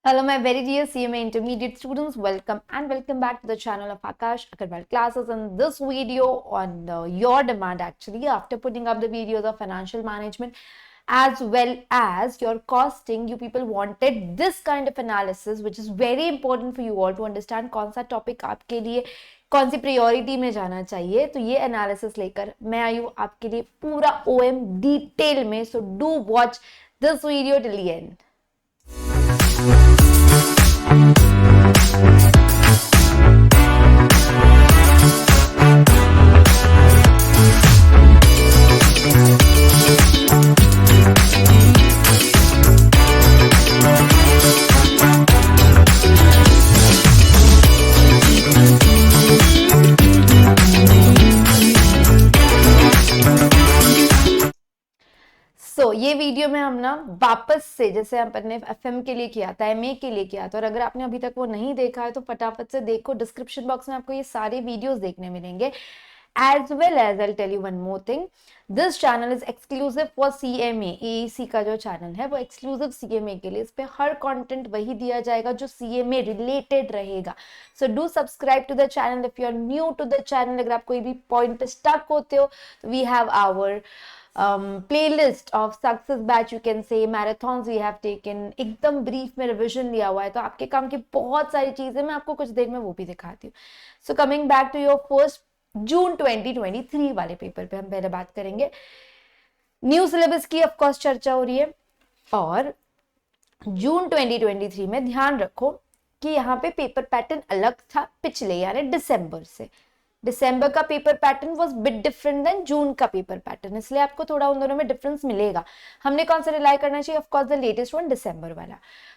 Hello, my very dear CMA intermediate students. Welcome back to the channel of Akash Agarwal classes. In this video on your demand, actually, after putting up the videos of financial management as well as your costing, you people wanted this kind of analysis, which is very important for you all to understand कौन सा topic आपके लिए कौन सी priority में जाना चाहिए. तो ये analysis लेकर मैं आई हूँ आपके लिए पूरा OM detail में. So do watch this video till the end. ये वीडियो में हम ना वापस से जैसे अपने एफएम के लिए किया था, एमए के लिए किया था, और अगर आपने अभी तक वो नहीं देखा है तो फटाफट से देखो. डिस्क्रिप्शन बॉक्स में आपको ये सारे वीडियोस देखने मिलेंगे. As well as I'll tell you one more thing, this channel is exclusive for CMA. AEC का जो चैनल है वो exclusive CMA के लिए, इस पे हर कंटेंट वही दिया जाएगा जो CMA रिलेटेड रहेगा. So do subscribe to the channel if you are new to the channel. अगर आप कोई भी पॉइंट पे स्टक होते हो तो we have our playlist of success batch, you can say marathons we have taken. एकदम ब्रीफ में रिविजन लिया हुआ है, तो आपके काम की बहुत सारी चीजें मैं आपको कुछ देर में वो भी दिखाती हूँ. So coming back to your first June 2023 वाले पेपर पे हम पहले बात करेंगे. न्यू सिलेबस की ऑफ कोर्स चर्चा हो रही है, और जून 2023 में ध्यान रखो कि यहाँ पे पेपर पैटर्न अलग था पिछले यानी दिसंबर से. दिसंबर का paper pattern was bit different than June का पेपर पैटर्न, इसलिए आपको थोड़ा उन दोनों में डिफरेंस मिलेगा. हमने कौन सा रिलाई करना चाहिए? Of course the latest one, दिसंबर वाला.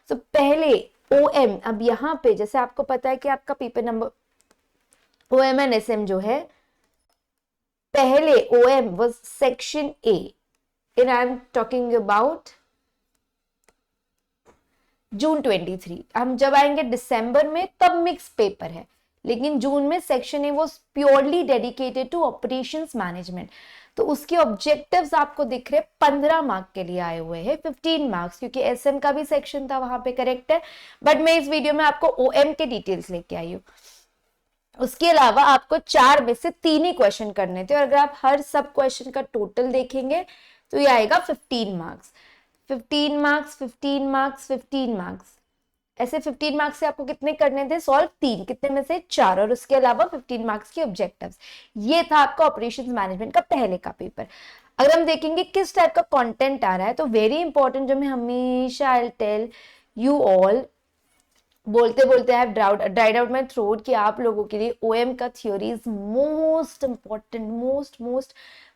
सो पहले ओएम, अब यहाँ पे जैसे आपको पता है कि आपका paper number OM and SM जो है, पहले OM was section A and I am talking about जून 23. हम जब आएंगे दिसंबर में तब मिक्स पेपर है, लेकिन जून में सेक्शन ए वो purely dedicated to operations management. तो उसके ऑब्जेक्टिव्स आपको दिख रहे 15 मार्क के लिए आए हुए हैं, 15 मार्क्स, क्योंकि एसएम का भी सेक्शन था वहां पे, करेक्ट है. बट मैं इस वीडियो में आपको ओएम के डिटेल्स लेके आई हूँ. उसके अलावा आपको 4 में से 3 ही क्वेश्चन करने थे, और अगर आप हर सब क्वेश्चन का टोटल देखेंगे तो ये आएगा 15 मार्क्स. 15 मार्क्स, 15 मार्क्स, 15 मार्क्स, ऐसे 15 मार्क्स से आपको कितने करने थे? सॉल्व 3, कितने में से 4, और उसके अलावा 15 मार्क्स के ऑब्जेक्टिव्स. ये था आपका ऑपरेशंस मैनेजमेंट का पहले का पेपर. अगर हम देखेंगे किस टाइप का कंटेंट आ रहा है, तो वेरी इंपॉर्टेंट, जो मैं हमेशा आई टेल यू ऑल, बोलते बोलते I have dried out my throat, कि आप लोगों के लिए ओएम का theory is most important,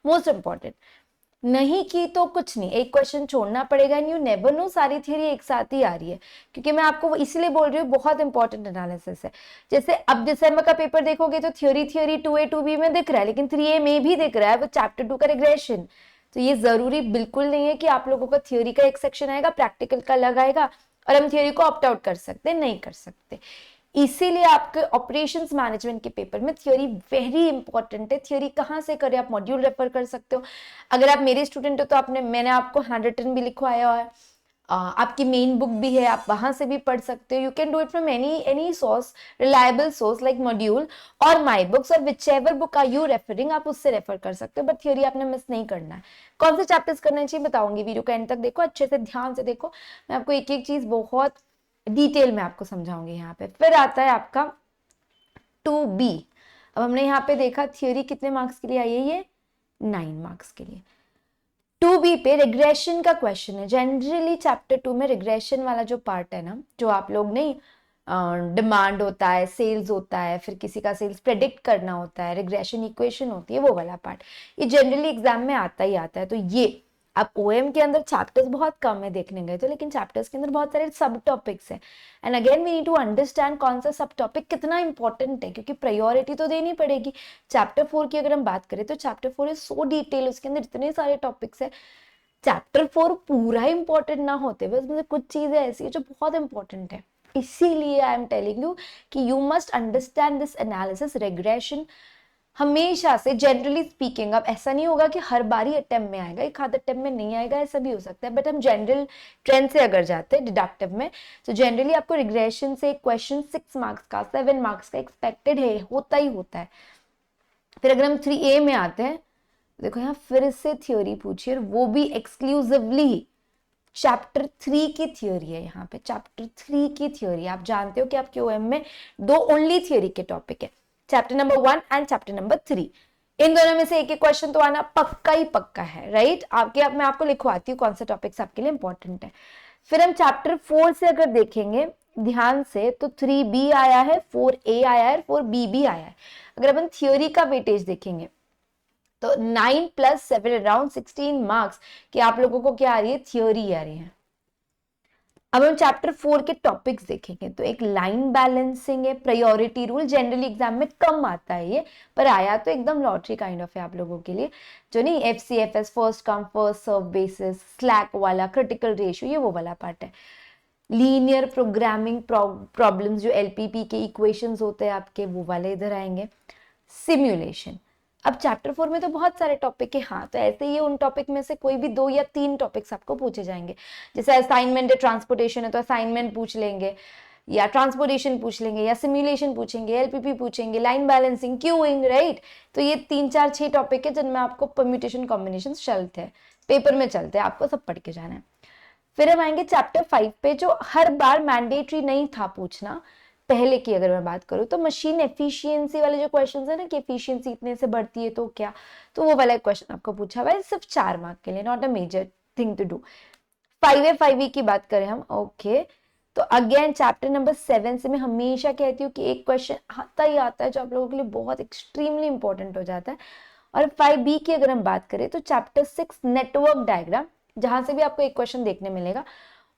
most important. नहीं की तो कुछ नहीं, एक क्वेश्चन छोड़ना पड़ेगा. एंड यू नेवर नो, सारी थ्योरी एक साथ ही आ रही है, क्योंकि मैं आपको इसलिए बोल रही हूँ बहुत इंपॉर्टेंट एनालिसिस है. जैसे अब दिसंबर का पेपर देखोगे तो थ्योरी 2A 2B में दिख रहा है, लेकिन 3A में भी दिख रहा है वो चैप्टर 2 का रिग्रेशन. तो ये जरूरी बिल्कुल नहीं है कि आप लोगों का थ्योरी का एक सेक्शन आएगा, प्रैक्टिकल का अलग आएगा, और हम थ्योरी को ऑप्ट आउट कर सकते, नहीं कर सकते. इसीलिए आपके ऑपरेशंस मैनेजमेंट के पेपर में थ्योरी वेरी इंपॉर्टेंट है. थ्योरी कहाँ से करें? आप मॉड्यूल रेफर कर सकते हो. अगर आप मेरे स्टूडेंट हो तो मैंने आपको हैंड रिटन भी लिखवाया है, आपकी मेन बुक भी है, आप वहां से भी पढ़ सकते हो. You can do it from any source, reliable source like module और माई बुक्स, और whichever book are you referring, आप उससे रेफर कर सकते हो. बट थ्योरी आपने मिस नहीं करना है. कौन से चैप्टर्स करने चाहिए बताऊंगी, वीडियो का एंड तक देखो, अच्छे से ध्यान से देखो. मैं आपको एक एक चीज बहुत डिटेल में आपको समझाऊंगी यहाँ पे. फिर आता है आपका 2B. अब हमने यहाँ पे देखा थ्योरी कितने मार्क्स के लिए आई है, ये 9 मार्क्स के लिए. 2B पे रिग्रेशन का क्वेश्चन है. जनरली चैप्टर 2 में रिग्रेशन वाला जो पार्ट है ना, जो आप लोग नहीं, डिमांड होता है, सेल्स होता है, फिर किसी का सेल्स प्रेडिक्ट करना होता है, रिग्रेशन इक्वेशन होती है, वो वाला पार्ट, ये जनरली एग्जाम में आता ही आता है. तो ये अब ओएम के अंदर चैप्टर्स बहुत कम है देखने गए तो, लेकिन चैप्टर्स के अंदर बहुत सारे सब टॉपिक्स हैं. And again we need to understand कौन सा सब टॉपिक कितना इंपॉर्टेंट है, क्योंकि प्रायोरिटी तो देनी पड़ेगी. चैप्टर 4 की अगर हम बात करें तो चैप्टर 4 इज सो डिटेल, उसके अंदर इतने सारे टॉपिक्स है. चैप्टर 4 पूरा इंपॉर्टेंट ना होते बस मुझे कुछ चीजें ऐसी है जो बहुत इंपॉर्टेंट है. इसीलिए आई एम टेलिंग यू कि you must understand this analysis, regression, हमेशा से जनरली स्पीकिंग, अब ऐसा नहीं होगा कि हर बार ही अटेम्प्ट में आएगा, एक आध अटेम्प्ट में नहीं आएगा, ऐसा भी हो सकता है, बट हम जनरल ट्रेंड से अगर जाते हैं डिडक्टिव में तो जनरली आपको रिग्रेशन से एक क्वेश्चन 6 मार्क्स का 7 मार्क्स का एक्सपेक्टेड है, होता ही होता है। फिर अगर हम 3A में आते हैं, देखो यहाँ फिर से थ्योरी पूछिए, और वो भी एक्सक्लूसिवली चैप्टर 3 की थ्योरी है। यहाँ पे चैप्टर 3 की थ्योरी, आप जानते हो कि आपके ओएम में 2 ओनली थ्योरी के टॉपिक है, chapter number 1 and chapter number 3। इन दोनों में से एक एक क्वेश्चन तो आना पक्का ही पक्का है, राइट। मैं आपको लिखवाती हूँ कौन से टॉपिक्स आपके लिए इंपॉर्टेंट है। फिर हम चैप्टर 4 से अगर देखेंगे ध्यान से तो 3B आया है, 4A आया है, 4B भी आया है। अगर अपन थ्योरी का वेटेज देखेंगे तो 9 + 7 अराउंड 16 मार्क्स कि आप लोगों को क्या आ रही है, थ्योरी आ रही है। अब हम चैप्टर 4 के टॉपिक्स देखेंगे तो एक लाइन बैलेंसिंग है, प्रायोरिटी रूल, जनरली एग्जाम में कम आता है ये, पर आया तो एकदम लॉटरी काइंड ऑफ है आप लोगों के लिए, जो नहीं FCFS, first come first serve basis, slack वाला, क्रिटिकल रेशियो, ये वो वाला पार्ट है। लीनियर प्रोग्रामिंग प्रॉब्लम्स, जो LPP के इक्वेशंस होते हैं आपके, वो वाले इधर आएंगे। सिम्युलेशन, अब चैप्टर 4 में तो बहुत सारे टॉपिक है, हाँ, तो ऐसे ही उन टॉपिक में से कोई भी 2 या 3 टॉपिक्स आपको पूछे जाएंगे। जैसे असाइनमेंट है, ट्रांसपोर्टेशन है तो असाइनमेंट पूछ लेंगे, या ट्रांसपोर्टेशन पूछ लेंगे, या सिम्युलेशन पूछेंगे, LPP पूछेंगे, लाइन बैलेंसिंग, क्यूइंग, राइट। तो ये 3 4 6 टॉपिक है जिनमें आपको परम्यूटेशन कॉम्बिनेशन चलते हैं, पेपर में चलते हैं, आपको सब पढ़ के जाना है। फिर हम आएंगे चैप्टर 5 पे, जो हर बार मैंडेटरी नहीं था पूछना पहले की अगर मैं बात करूँ तो, मशीन एफिशिएंसी वाले जो क्वेश्चन है ना कि एफिशिएंसी इतने से बढ़ती है तो क्या, तो वो वाला क्वेश्चन आपको पूछा हुआ है, सिर्फ 4 मार्क के लिए, not a major thing to do. 5A 5E की बात करें हम, ओके, तो अगेन चैप्टर नंबर 7 से मैं हमेशा कहती हूँ कि एक क्वेश्चन आता ही आता है जो आप लोगों के लिए बहुत एक्सट्रीमली इंपॉर्टेंट हो जाता है। और 5B की अगर हम बात करें तो चैप्टर 6 नेटवर्क डायग्राम, जहां से भी आपको एक क्वेश्चन देखने मिलेगा,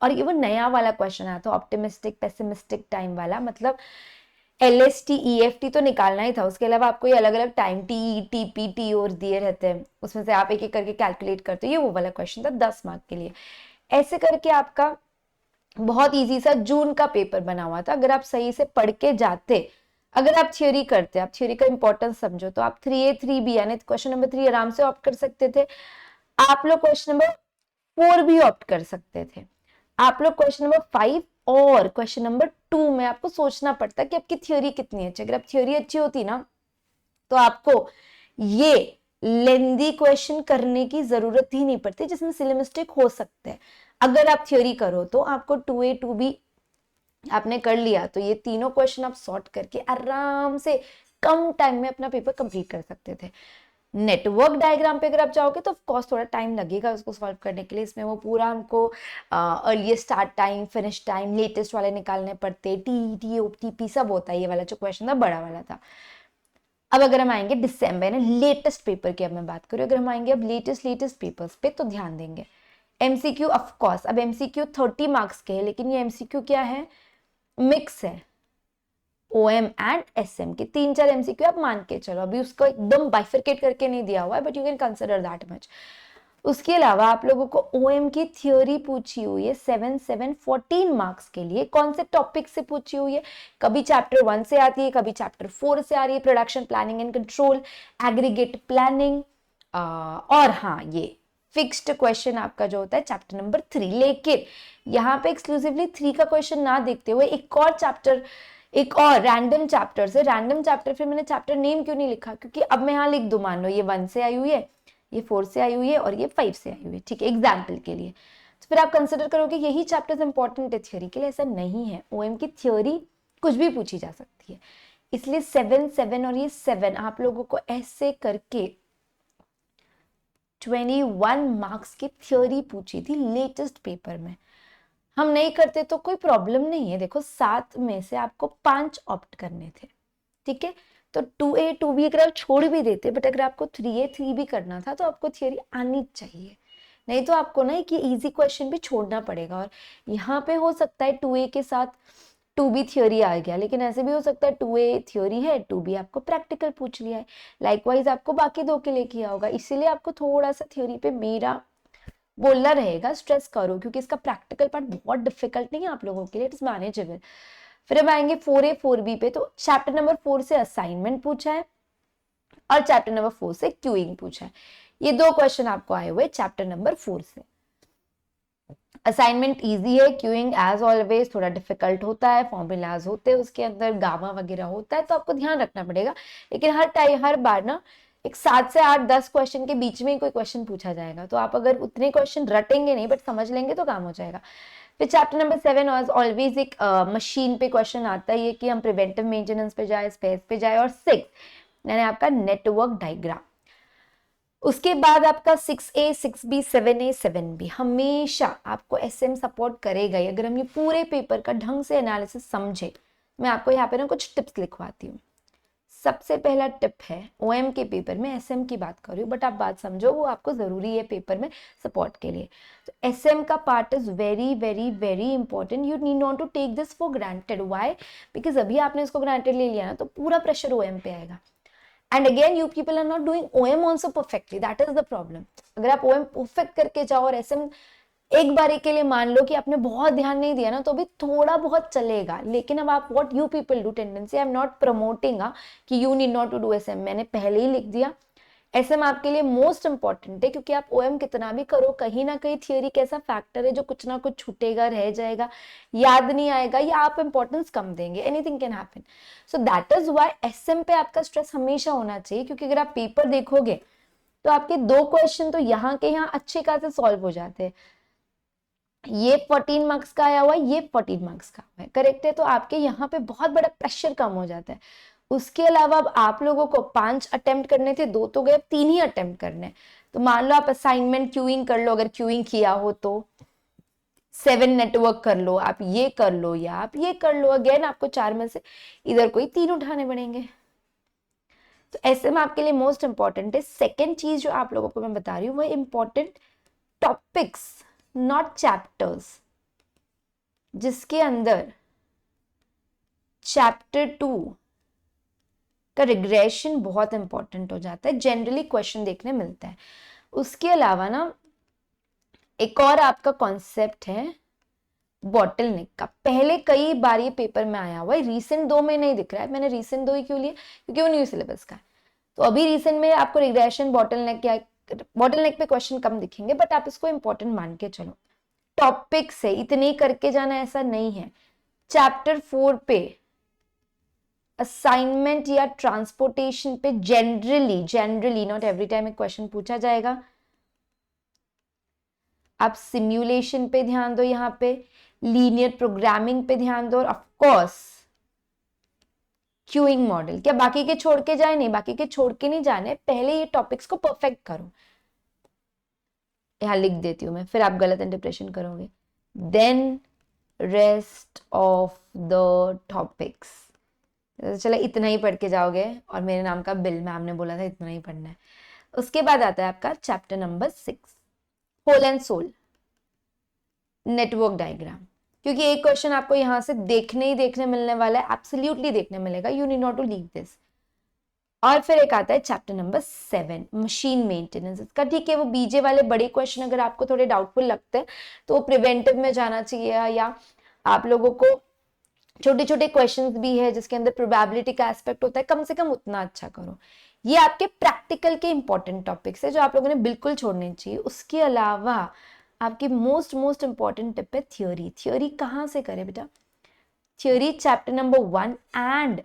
और ये वो नया वाला क्वेश्चन आया था, ऑप्टिमिस्टिक पेसिमिस्टिक टाइम वाला, मतलब LST EFT तो निकालना ही था, उसके अलावा आपको ये अलग अलग टाइम TE TP T और दिए रहते हैं, उसमें से आप एक एक करके कैलकुलेट करते हो, ये वो वाला क्वेश्चन था 10 मार्क के लिए। ऐसे करके आपका बहुत इजी सा जून का पेपर बना हुआ था, अगर आप सही से पढ़ के जाते, अगर आप थ्योरी करते, आप थ्योरी का इंपॉर्टेंस समझो, तो आप 3A 3B यानी क्वेश्चन नंबर 3 आराम से ऑप्ट कर सकते थे, आप लोग क्वेश्चन नंबर 4 भी ऑप्ट कर सकते थे, आप लोग क्वेश्चन नंबर 5 और क्वेश्चन नंबर 2 में आपको सोचना पड़ता कि आपकी थ्योरी कितनी अच्छी, अगर आप थ्योरी अच्छी होती ना तो आपको ये लेंदी क्वेश्चन करने की जरूरत ही नहीं पड़ती जिसमें सिली मिस्टेक हो सकते हैं। अगर आप थ्योरी करो तो आपको 2A 2B आपने कर लिया तो ये तीनों क्वेश्चन आप सॉर्ट करके आराम से कम टाइम में अपना पेपर कंप्लीट कर सकते थे। नेटवर्क डायग्राम पे अगर आप जाओगे तो ऑफकोर्स थोड़ा टाइम लगेगा उसको सॉल्व करने के लिए, इसमें वो पूरा हमको earliest start time, finish time, latest वाले निकालने पड़ते, TE OTP सब होता है, ये वाला जो क्वेश्चन था बड़ा वाला था। अब अगर हम आएंगे दिसंबर में लेटेस्ट पेपर की, अब मैं बात करूँ, अगर हम आएंगे अब लेटेस्ट पेपर्स पे तो ध्यान देंगे MCQ, ऑफकोर्स अब MCQ 30 मार्क्स के है, लेकिन ये MCQ क्या है, मिक्स है, OM एंड SM के 3-4 MCQ आप मान के चलो, अभी उसको एकदम बाइफरकेट करके नहीं दिया हुआ है, but you can consider that much. उसके अलावा आप लोगों को OM की थ्योरी पूछी हुई है 7 14 मार्क्स के लिए, कौन से टॉपिक से पूछी हुई है, कभी चैप्टर 1 से आती है, कभी चैप्टर 4 से आ रही है, production planning and control, aggregate planning, और हाँ ये फिक्स्ड क्वेश्चन आपका जो होता है चैप्टर नंबर 3। लेकिन यहाँ पे एक्सक्लूसिवली 3 का क्वेश्चन ना देखते हुए एक और चैप्टर, एक और रैंडम चैप्टर से, रैंडम चैप्टर, फिर मैंने चैप्टर नेम क्यों नहीं लिखा, क्योंकि अब मैं यहाँ लिख दूं, मान लो ये 1 से आई हुई है, ये 4 से आई हुई है और ये 5 से आई हुई है, ठीक है, एग्जाम्पल के लिए, तो फिर आप कंसिडर करोगे यही चैप्टर्स इंपॉर्टेंट है थ्योरी के लिए। ऐसा नहीं है, OM की थ्योरी कुछ भी पूछी जा सकती है, इसलिए 7 और ये 7 आप लोगों को ऐसे करके 21 मार्क्स की थ्योरी पूछी थी लेटेस्ट पेपर में। हम नहीं करते तो कोई प्रॉब्लम नहीं है, देखो 7 में से आपको 5 ऑप्ट करने थे, ठीक है, तो 2A 2B अगर आप छोड़ भी देते, बट अगर आपको 3A 3B करना था तो आपको थ्योरी आनी चाहिए, नहीं तो आपको ना कि इजी क्वेश्चन भी छोड़ना पड़ेगा। और यहाँ पे हो सकता है 2A के साथ 2B थ्योरी आ गया, लेकिन ऐसे भी हो सकता है 2A थ्योरी है, 2B आपको प्रैक्टिकल पूछ लिया है, लाइकवाइज आपको बाकी 2 के लिए किया होगा, इसीलिए आपको थोड़ा सा थ्योरी पे मेरा बोलना रहेगा, स्ट्रेस करो, क्योंकि इसका प्रैक्टिकल पार्ट बहुत डिफिकल्ट नहीं है आप लोगों के लिए, इट इज मैनेजेबल। फिर अब आएंगे 4A 4B पे, तो चैप्टर नंबर 4 से असाइनमेंट पूछा है, और चैप्टर नंबर 4 से क्यूइंग पूछा है। ये 2 क्वेश्चन आपको आए हुए चैप्टर नंबर 4 से। असाइनमेंट इजी है, क्यूइंग एज ऑलवेज थोड़ा डिफिकल्ट होता है, फॉर्मूलाज होते हैं उसके अंदर, गामा वगैरह होता है, तो आपको ध्यान रखना पड़ेगा। लेकिन हर बार ना एक 7 से 8 10 क्वेश्चन के बीच में ही कोई क्वेश्चन पूछा जाएगा, तो आप अगर उतने क्वेश्चन रटेंगे नहीं बट समझ लेंगे तो काम हो जाएगा। फिर चैप्टर नंबर 7 ऑलवेज एक मशीन पे क्वेश्चन आता है कि हम प्रिवेंटिव मेंटेनेंस पे जाए, स्पेस पे जाए। और 6 यानी आपका नेटवर्क डायग्राम। उसके बाद आपका 6A 6B 7A 7B हमेशा आपको एसएम सपोर्ट करेगा ही। अगर हम ये पूरे पेपर का ढंग से एनालिसिस समझे, मैं आपको यहाँ पे ना कुछ टिप्स लिखवाती हूँ। सबसे पहला टिप है, ओएम के पेपर में एसएम की बात कर रही हूँ बट आप बात समझो, वो आपको जरूरी है पेपर में सपोर्ट के लिए। तो एसएम का part is very very very important. You need not to take this for granted. Why? Because अभी आपने इसको ग्रांटेड ले लिया ना तो पूरा प्रेशर ओएम पे आएगा। And again you people are not doing OM also perfectly, that is the problem. अगर आप ओएम परफेक्ट करके जाओ और एसएम एक बारी के लिए मान लो कि आपने बहुत ध्यान नहीं दिया ना तो भी थोड़ा बहुत चलेगा। लेकिन अब आप what you people do tendency, I am not promoting कि you need not to do SM, मैंने पहले ही लिख दिया। एसएम आपके लिए मोस्ट इंपॉर्टेंट है क्योंकि आप ओएम कितना भी करो, कहीं ना कहीं थियोरी कैसा फैक्टर है जो कुछ ना कुछ छूटेगा, रह जाएगा, याद नहीं आएगा या आप इंपॉर्टेंस कम देंगे, anything can happen. So that is why SM पे आपका स्ट्रेस हमेशा होना चाहिए, क्योंकि अगर आप पेपर देखोगे तो आपके 2 क्वेश्चन तो यहाँ के यहाँ अच्छे खासे सॉल्व हो जाते हैं। ये 14 मार्क्स का आया हुआ है, ये 14 मार्क्स का है, करेक्ट है। तो आपके यहाँ पे बहुत बड़ा प्रेशर कम हो जाता है। उसके अलावा अब आप लोगों को 5 अटेम्प्ट करने थे, 2 तो गए, 3 ही अटेम्प्ट करने। तो मान लो आप असाइनमेंट क्यूइंग कर लो, अगर क्यूइंग किया हो तो 7 नेटवर्क कर लो, आप ये कर लो या आप ये कर लो। अगेन आपको 4 में से इधर कोई 3 उठाने पड़ेंगे। तो ऐसे में आपके लिए मोस्ट इंपॉर्टेंट है। सेकेंड चीज जो आप लोगों को मैं बता रही हूँ वो इंपॉर्टेंट टॉपिक्स, नॉट चैप्टर्स, जिसके अंदर चैप्टर 2 का रिग्रेशन बहुत इंपॉर्टेंट हो जाता है, जनरली क्वेश्चन देखने मिलता है। उसके अलावा ना एक और आपका कॉन्सेप्ट है बॉटल नेक का। पहले कई बार ये पेपर में आया हुआ है, रीसेंट 2 में नहीं दिख रहा है। मैंने रीसेंट 2 ही क्यों लिए? क्योंकि वो न्यू सिलेबस का है। तो अभी रीसेंट में आपको रिग्रेशन, बॉटल नेक या बॉटल नेक पे क्वेश्चन कम दिखेंगे बट आप इसको इंपॉर्टेंट मान के चलो। टॉपिक से इतने करके जाना ऐसा नहीं है। चैप्टर 4 पे असाइनमेंट या ट्रांसपोर्टेशन पे जनरली नॉट एवरी टाइम एक क्वेश्चन पूछा जाएगा। आप सिम्युलेशन पे ध्यान दो, यहाँ पे लीनियर प्रोग्रामिंग पे ध्यान दो, और ऑफ कोर्स क्यूइंग मॉडल। क्या बाकी के छोड़ के जाए? नहीं, बाकी के छोड़ के नहीं जाने, पहले ये टॉपिक्स को परफेक्ट करो। यहां लिख देती हूं मैं, फिर आप गलत इंटरप्रेशन करोगे। Then rest of the topics. चलो इतना ही पढ़ के जाओगे और मेरे नाम का बिल, मैम ने बोला था इतना ही पढ़ना है। उसके बाद आता है आपका chapter number 6, whole and sole, network diagram. क्योंकि एक क्वेश्चन आपको यहां से देखने मिलने वाला है, एब्सोल्युटली देखने मिलेगा, you need not to leave this. और फिर एक आता है चैप्टर नंबर 7, मशीन मेंटेनेंस। इसका ठीक है, वो बीजे वाले बड़े क्वेश्चन अगर आपको थोड़े डाउटफुल लगते हैं तो वो प्रिवेंटिव में जाना चाहिए, या आप लोगों को छोटे छोटे क्वेश्चंस भी है जिसके अंदर प्रोबेबिलिटी का एस्पेक्ट होता है, कम से कम उतना अच्छा करो। ये आपके प्रैक्टिकल के इंपॉर्टेंट टॉपिक्स है जो आप लोगों ने बिल्कुल छोड़ने चाहिए। उसके अलावा आपकी मोस्ट इंपॉर्टेंट टिप है थ्योरी। थ्योरी कहां से करें बेटा? Theory chapter number 1 and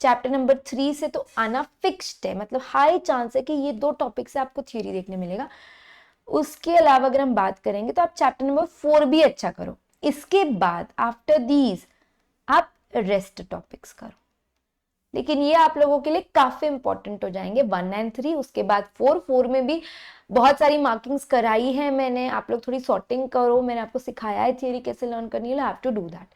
chapter number 3 से तो आना फिक्स्ड है, मतलब हाई चांस है कि ये 2 टॉपिक से आपको थ्योरी देखने मिलेगा। उसके अलावा अगर हम बात करेंगे तो आप चैप्टर नंबर 4 भी अच्छा करो। इसके बाद आफ्टर दीज आप रेस्ट टॉपिक्स करो। लेकिन ये आप लोगों के लिए काफी इंपॉर्टेंट हो जाएंगे 1 एंड 3। उसके बाद 4 में भी बहुत सारी मार्किंग्स कराई है मैंने, आप लोग थोड़ी सॉर्टिंग करो, मैंने आपको सिखाया है थियरी कैसे लर्न करनी है, हैव टू डू दैट।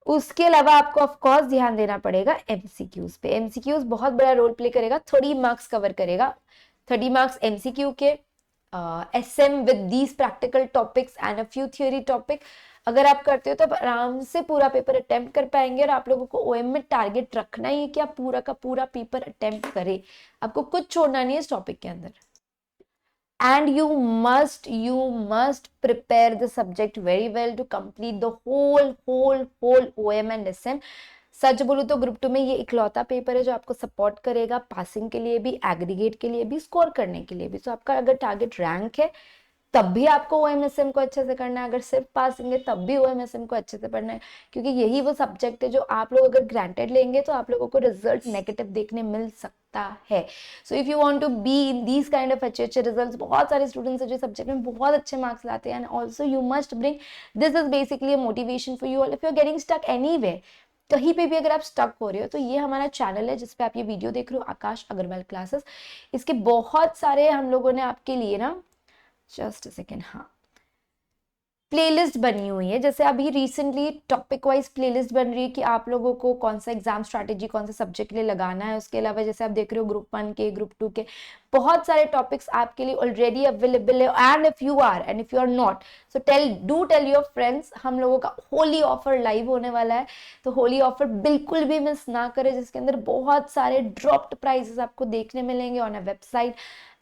उसके अलावा आपको ऑफ कोर्स ध्यान देना पड़ेगा एमसीक्यूज पे। एमसीक्यूज बहुत बड़ा रोल प्ले करेगा, 30 मार्क्स कवर करेगा। 30 मार्क्स एमसीक्यू के, SM with these practical topics and a few theory topic. अगर आप करते हो तो आराम से पूरा पेपर अटेम्प्ट कर पाएंगे। और आप लोगों को ओएम में टारगेट रखना ही है कि आप पूरा का पूरा पेपर अटेम्प्ट करें, आपको कुछ छोड़ना नहीं है इस टॉपिक के अंदर। And you must prepare the subject very well to complete the whole OM and SM. सच बोलूँ तो ग्रुप 2 में ये इकलौता पेपर है जो आपको सपोर्ट करेगा पासिंग के लिए भी, एग्रीगेट के लिए भी, स्कोर करने के लिए भी। तो आपका अगर टारगेट रैंक है तब भी आपको OMSM को अच्छे से करना है, अगर सिर्फ पासिंग है तब भी OMSM को अच्छे से पढ़ना है, क्योंकि यही वो सब्जेक्ट है जो आप लोग अगर ग्रांटेड लेंगे तो आप लोगों को रिजल्ट नेगेटिव देखने मिल सकता है। So if you want to be in these kind of अच्छे अच्छे रिजल्ट्स, बहुत सारे स्टूडेंट्स हैं जो सब्जेक्ट में बहुत अच्छे मार्क्स लाते हैं, and also you must bring, this is basically a motivation for you all. If you are getting stuck anyway, कहीं पे भी अगर आप स्टक हो रहे हो, तो ये हमारा चैनल है जिसपे आप ये वीडियो देख रहे हो, आकाश अग्रवाल क्लासेस। इसके बहुत सारे हम लोगों ने आपके लिए ना, जस्ट अ सेकेंड, हाँ, प्लेलिस्ट बनी हुई है। जैसे अभी रिसेंटली टॉपिक वाइज प्लेलिस्ट बन रही है कि आप लोगों को कौन सा एग्जाम स्ट्रैटेजी कौन से सब्जेक्ट के लिए लगाना है। उसके अलावा जैसे आप देख रहे हो ग्रुप 1 के, ग्रुप 2 के बहुत सारे टॉपिक्स आपके लिए ऑलरेडी अवेलेबल है। And if you are not, so tell your friends, हम लोगों का होली ऑफर लाइव होने वाला है। तो होली ऑफर बिल्कुल भी मिस ना करें, जिसके अंदर बहुत सारे ड्रॉप्ड प्राइसेस आपको देखने मिलेंगे on a website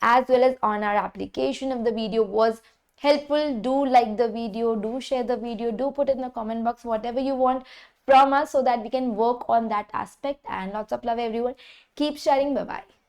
as well as on our application. If the video was helpful, do like the video, do share the video, do put in the comment box whatever you want from us so that we can work on that aspect. And lots of love everyone. Keep sharing. Bye bye.